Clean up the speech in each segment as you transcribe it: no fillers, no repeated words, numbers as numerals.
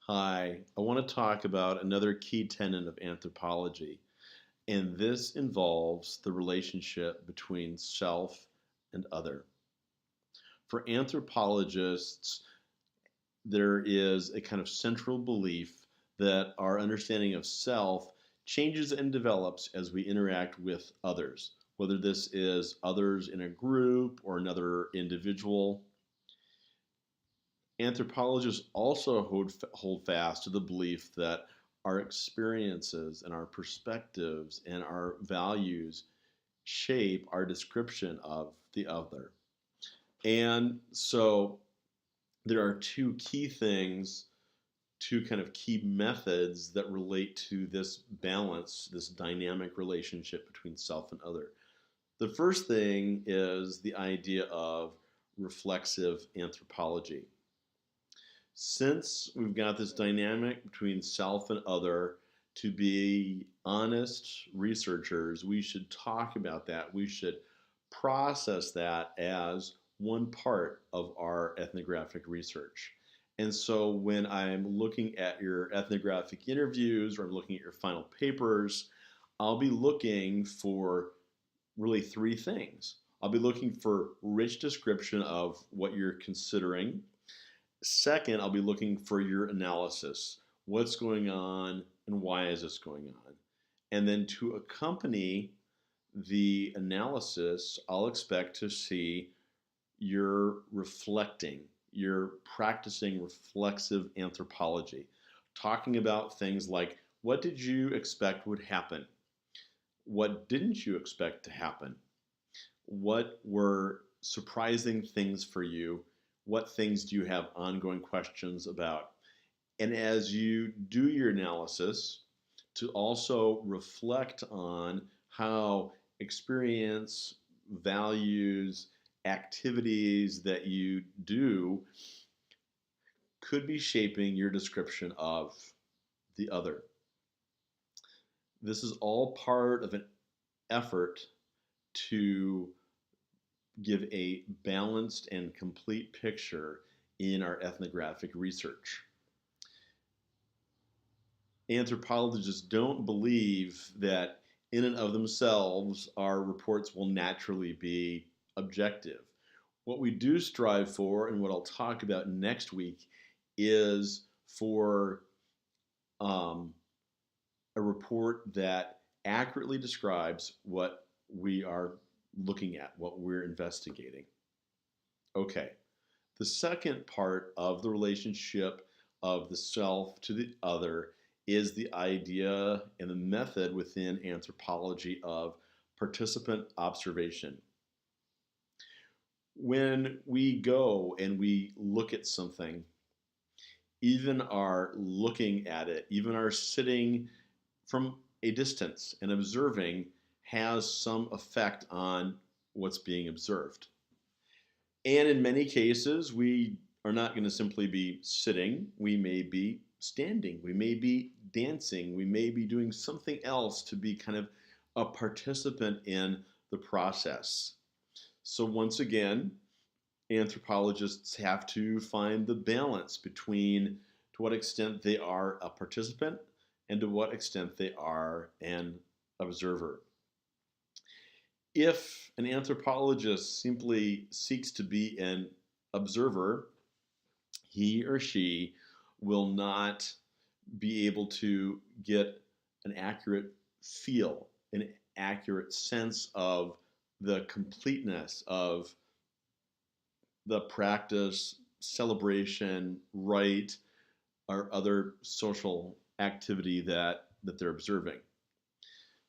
Hi, I want to talk about another key tenet of anthropology, and this involves the relationship between self and other. For anthropologists, there is a kind of central belief that our understanding of self changes and develops as we interact with others, whether this is others in a group or another individual. Anthropologists also hold fast to the belief that our experiences and our perspectives and our values shape our description of the other. And so there are two key things, two kind of key methods that relate to this balance, this dynamic relationship between self and other. The first thing is the idea of reflexive anthropology. Since we've got this dynamic between self and other, to be honest researchers, we should talk about that. We should process that as one part of our ethnographic research. And so when I'm looking at your ethnographic interviews or I'm looking at your final papers, I'll be looking for really three things. I'll be looking for rich description of what you're considering. Second, I'll be looking for your analysis. What's going on and why is this going on? And then to accompany the analysis, I'll expect to see you're reflecting, you're practicing reflexive anthropology, talking about things like what did you expect would happen? What didn't you expect to happen? What were surprising things for you? What things do you have ongoing questions about? And as you do your analysis, to also reflect on how experience, values, activities that you do could be shaping your description of the other. This is all part of an effort to give a balanced and complete picture in our ethnographic research. Anthropologists don't believe that in and of themselves our reports will naturally be objective. What we do strive for, and what I'll talk about next week, is for a report that accurately describes what we are looking at, what we're investigating. Okay, the second part of the relationship of the self to the other is the idea and the method within anthropology of participant observation. When we go and we look at something, even our looking at it, even our sitting from a distance and observing has some effect on what's being observed. And in many cases, we are not going to simply be sitting. We may be standing. We may be dancing. We may be doing something else to be kind of a participant in the process. So, once again, anthropologists have to find the balance between to what extent they are a participant and to what extent they are an observer. If an anthropologist simply seeks to be an observer, he or she will not be able to get an accurate feel, an accurate sense of the completeness of the practice, celebration, rite, or other social activity that they're observing.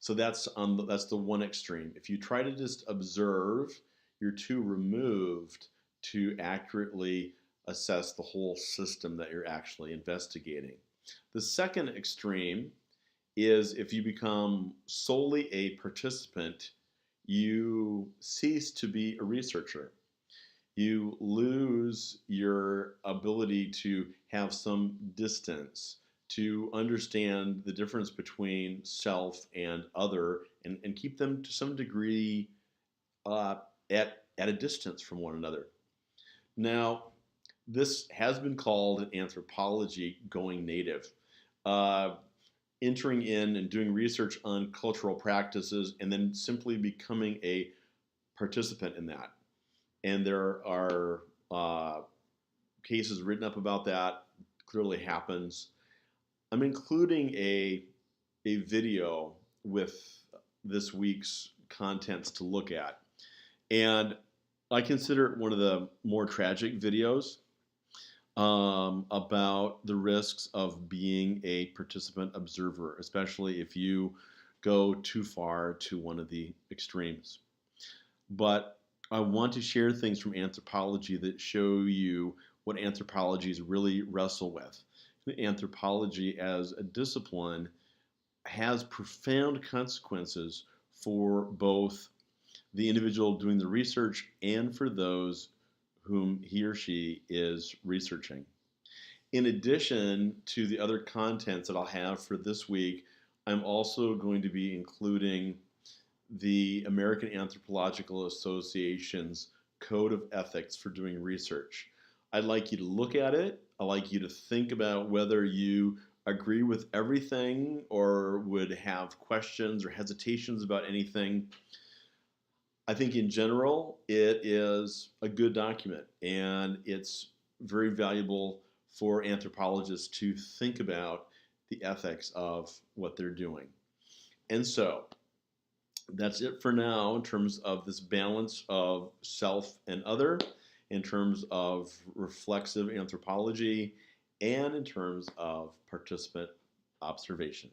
So that's the one extreme. If you try to just observe, you're too removed to accurately assess the whole system that you're actually investigating. The second extreme is if you become solely a participant, you cease to be a researcher. You lose your ability to have some distance, to understand the difference between self and other, and keep them to some degree at a distance from one another. Now, This has been called in anthropology going native, uh, entering in and doing research on cultural practices and then simply becoming a participant in that. And there are cases written up about that. Clearly happens. I'm including a video with this week's contents to look at. And I consider it one of the more tragic videos about the risks of being a participant observer, especially if you go too far to one of the extremes. But I want to share things from anthropology that show you what anthropologies really wrestle with. Anthropology as a discipline has profound consequences for both the individual doing the research and for those whom he or she is researching. In addition to the other contents that I'll have for this week, I'm also going to be including the American Anthropological Association's Code of Ethics for doing research. I'd like you to look at it. I'd like you to think about whether you agree with everything or would have questions or hesitations about anything. I think in general, it is a good document and it's very valuable for anthropologists to think about the ethics of what they're doing. And so that's it for now in terms of this balance of self and other, in terms of reflexive anthropology, and in terms of participant observation.